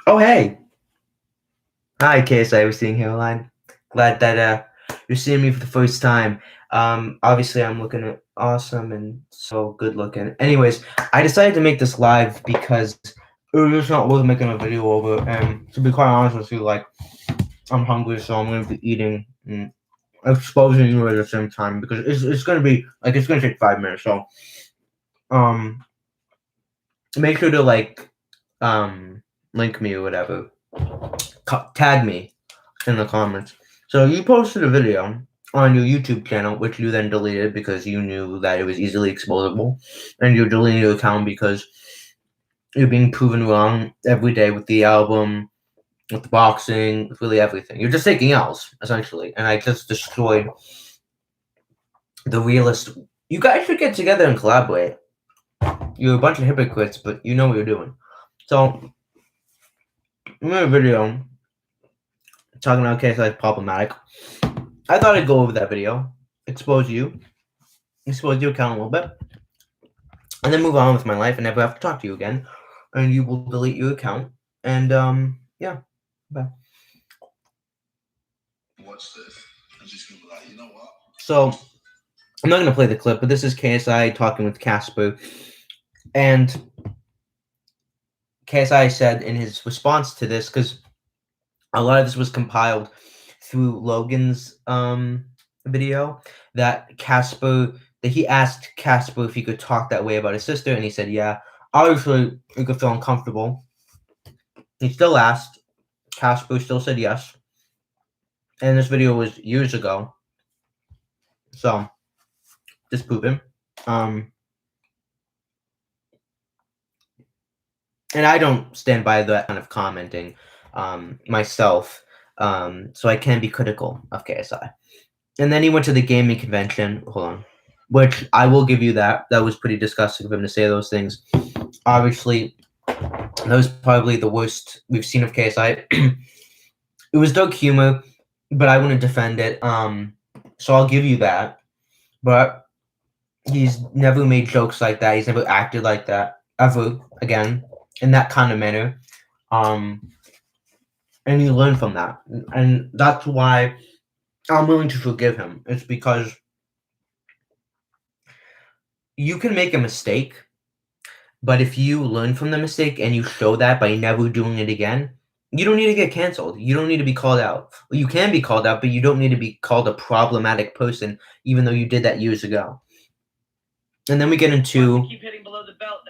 Oh, hey. Hi, ksisrecedinghairline. Glad that you're seeing me for the first time. Obviously, I'm looking awesome and so good looking. Anyways, I decided to make this live because it was just not worth making a video over. And to be quite honest with you, like, I'm hungry, so I'm going to be eating and exposing you at the same time because it's going to be, like, it's going to take 5 minutes. So, um, make sure to, like, link me or whatever. Tag me in the comments. So you posted a video on your YouTube channel, which you then deleted because you knew that it was easily exposable, and you're deleting your account because you're being proven wrong every day with the album, with the boxing, with really everything. You're just taking L's, essentially, and I just destroyed the realist. You guys should get together and collaborate. You're a bunch of hypocrites, but you know what you're doing. So, I made a video talking about KSI problematic. I thought I'd go over that video, expose your account a little bit, and then move on with my life and never have to talk to you again. And you will delete your account. And yeah, bye. Watch this. I'm just gonna be like, you know what? So I'm not gonna play the clip, but this is KSI talking with Casper, and KSI said in his response to this, because a lot of this was compiled through Logan's video, that he asked Casper if he could talk that way about his sister, and he said, yeah. Obviously, he could feel uncomfortable. He still asked. Casper still said yes. And this video was years ago. So, just prove him. And I don't stand by that kind of commenting myself. So I can be critical of KSI. And then he went to the gaming convention. Hold on. Which I will give you that. That was pretty disgusting of him to say those things. Obviously, that was probably the worst we've seen of KSI. It was dark humor, but I wouldn't defend it. So I'll give you that. But he's never made jokes like that. He's never acted like that ever again in that kind of manner. And you learn from that. And that's why I'm willing to forgive him. It's because you can make a mistake, but if you learn from the mistake and you show that by never doing it again, you don't need to get canceled. You don't need to be called out. You can be called out, but you don't need to be called a problematic person, even though you did that years ago. And then we get into keep hitting below the belt.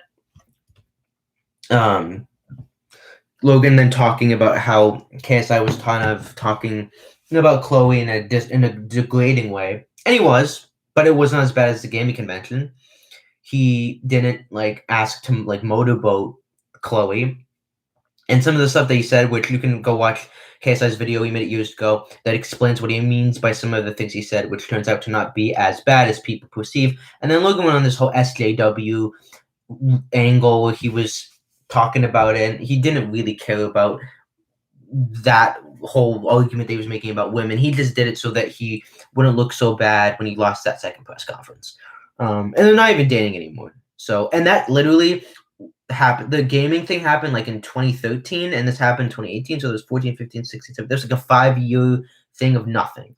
Logan then talking about how KSI was kind of talking about Chloe in a degrading way, and he was, but it wasn't as bad as the gaming convention. He didn't ask to motorboat Chloe, and some of the stuff that he said, which you can go watch KSI's video he made it years ago, that explains what he means by some of the things he said, which turns out to not be as bad as people perceive. And then Logan went on this whole SJW angle where he was talking about it, and he didn't really care about that whole argument that he was making about women. He just did it so that he wouldn't look so bad when he lost that second press conference. And they're not even dating anymore. So, and that literally happened. The gaming thing happened in 2013, and this happened in 2018. So there's 14, 15, 16, 17. There's a 5-year thing of nothing.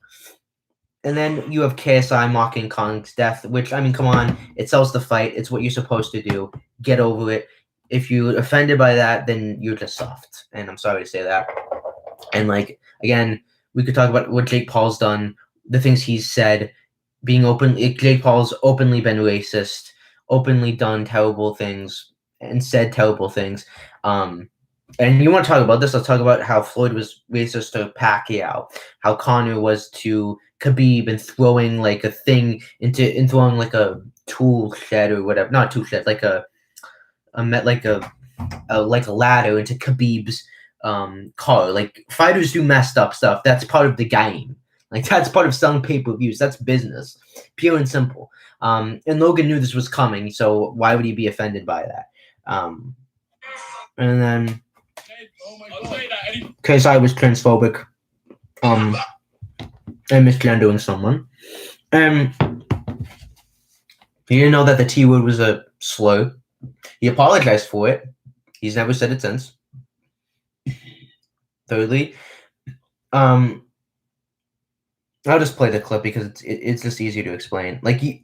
And then you have KSI mocking Kong's death, which, I mean, come on. It sells the fight. It's what you're supposed to do. Get over it. If you're offended by that, then you're just soft. And I'm sorry to say that. And, again, we could talk about what Jake Paul's done, the things he's said, being open. Jake Paul's openly been racist, openly done terrible things, and said terrible things. And you want to talk about this? Let's talk about how Floyd was racist to Pacquiao, how Conor was to Khabib, and throwing a thing into throwing a tool shed or whatever, not tool shed, like a ladder into Khabib's car. Fighters do messed up stuff. That's part of the game. That's part of selling pay-per-views. That's business, pure and simple. And Logan knew this was coming, so why would he be offended by that? And then because I was transphobic, and misgendering someone, he didn't know that the T word was a slur. He apologized for it. He's never said it since. Thirdly, I'll just play the clip because it's just easier to explain. Like you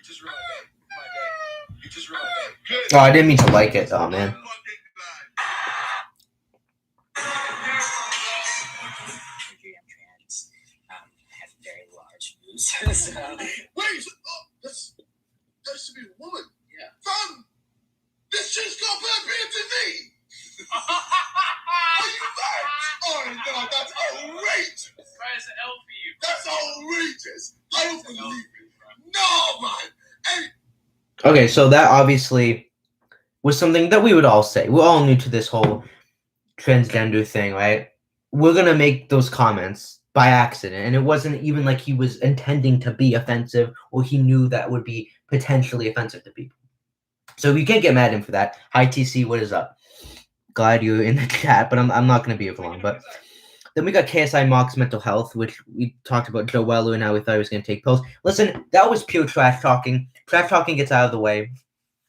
just ruined it. You just ruined it. Oh, I didn't mean to like it. Oh man. Have very large boobs. So. Wait, that should be a woman. Yeah. Fam, this shit's got better TV. Are you mad? Oh no, that's outrageous. Where's the L for you? That's outrageous. I don't believe it. No, man. Hey. Okay, so that obviously was something that we would all say. We're all new to this whole transgender thing, right? We're gonna make those comments by accident, and it wasn't even like he was intending to be offensive or he knew that would be potentially offensive to people. So you can't get mad at him for that. Hi TC, what is up? Glad you're in the chat, but I'm not gonna be here for long. But then we got KSI Mocks Mental Health, which we talked about Joe Weller and how we thought he was gonna take pills. Listen, that was pure trash talking. Trash talking gets out of the way,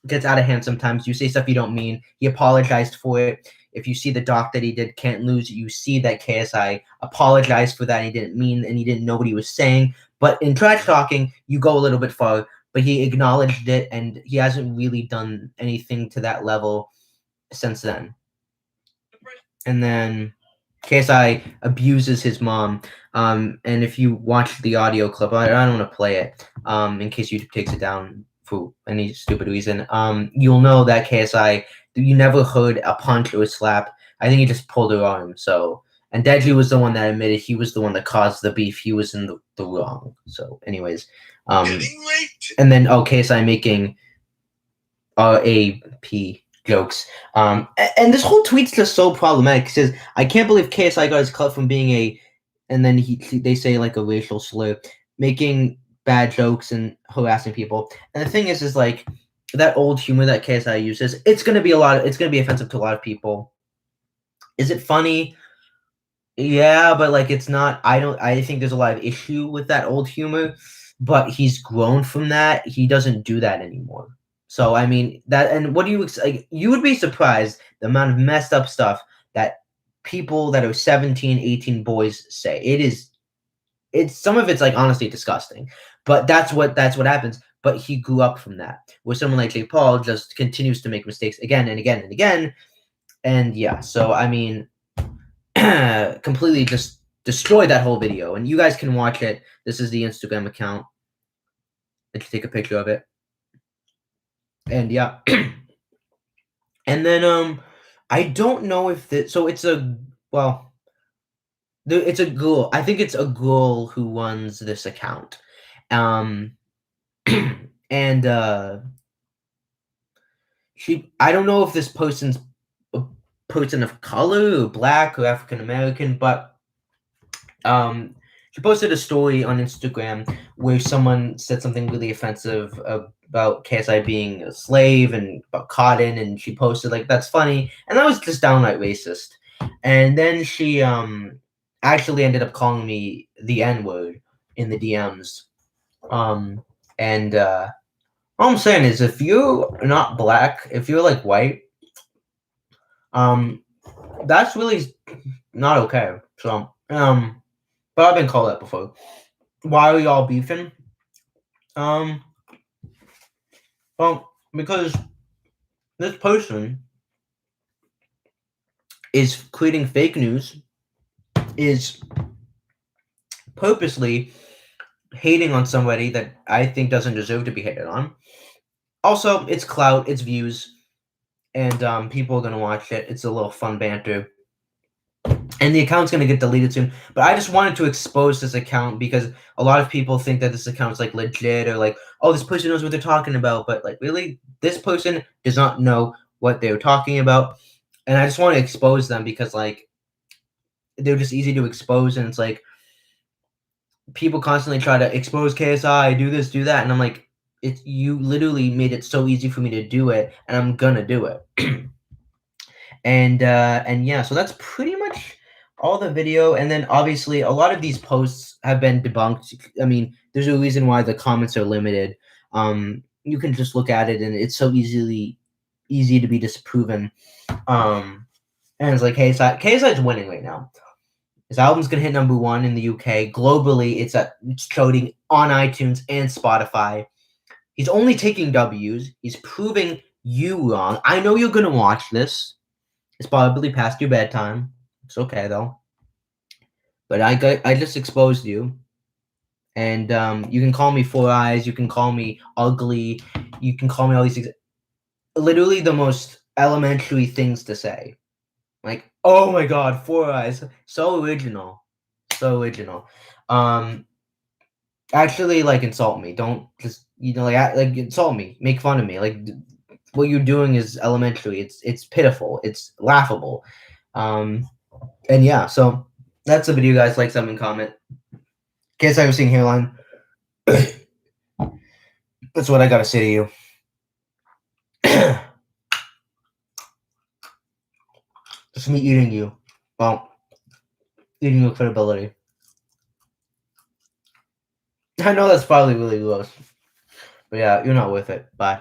gets out of hand sometimes. You say stuff you don't mean. He apologized for it. If you see the doc that he did, Can't Lose, you see that KSI apologized for that. He didn't mean and he didn't know what he was saying. But in trash talking, you go a little bit far. But he acknowledged it, and he hasn't really done anything to that level since then. And then KSI abuses his mom. And if you watch the audio clip, I don't want to play it in case YouTube takes it down for any stupid reason. You'll know that KSI, you never heard a punch or a slap. I think he just pulled her arm. So, and Deji was the one that admitted he was the one that caused the beef. He was in the wrong. So, anyways, and then KSI making AP jokes. And this whole tweet's just so problematic. It says, I can't believe KSI got his cut from being a, and then they say like a racial slur, making bad jokes and harassing people. And the thing is like that old humor that KSI uses, it's gonna be offensive to a lot of people. Is it funny? Yeah, but like it's not. I think there's a lot of issue with that old humor, but he's grown from that. He doesn't do that anymore. So I mean that, and what do you like? You would be surprised the amount of messed up stuff that people that are 17, 18 boys say. It's some of it's like honestly disgusting, but that's what happens. But he grew up from that. Where someone like Jake Paul just continues to make mistakes again and again and again, and yeah. So I mean, completely just destroyed that whole video, and you guys can watch it. This is the Instagram account. I can take a picture of it. And yeah. And then I don't know if so it's a it's a girl. I think it's a girl who runs this account. And I don't know if this person's a person of color or black or African American, but she posted a story on Instagram where someone said something really offensive about KSI being a slave and about cotton, and she posted like, that's funny, and that was just downright racist. And then she actually ended up calling me the N-word in the DMs. And all I'm saying is, if you're not black, if you're like white, that's really not okay. So but I've been called that before. Why are y'all beefing? Well, because this person is creating fake news, is purposely hating on somebody that I think doesn't deserve to be hated on. Also, it's clout, it's views, and people are gonna watch it. It's a little fun banter. And the account's going to get deleted soon. But I just wanted to expose this account because a lot of people think that this account's like legit or like, oh, this person knows what they're talking about. But like, really, this person does not know what they're talking about. And I just want to expose them because like, they're just easy to expose. And it's like, people constantly try to expose KSI, do this, do that. And I'm like, you literally made it so easy for me to do it. And I'm going to do it. And yeah, so that's pretty much all the video. And then obviously a lot of these posts have been debunked. I mean, there's a reason why the comments are limited. You can just look at it and it's so easy to be disproven. And it's like KSI's winning right now. His album's gonna hit #1 in the UK. Globally, it's charting on iTunes and Spotify. He's only taking W's. He's proving you wrong. I know you're gonna watch this. It's probably past your bedtime. It's okay though. But I just exposed you. And you can call me Four Eyes. You can call me ugly. You can call me all these things. Literally the most elementary things to say. Like, oh my god, Four Eyes. So original. So original. Actually, like, insult me. Don't just, like insult me. Make fun of me. Like, what you're doing is elementary. It's pitiful. It's laughable. And yeah, so that's the video, guys. Like, comment, comment. KSI hairline. That's what I gotta say to you. Just me eating you. Well, eating your credibility. I know that's probably really gross. But yeah, you're not worth it. Bye.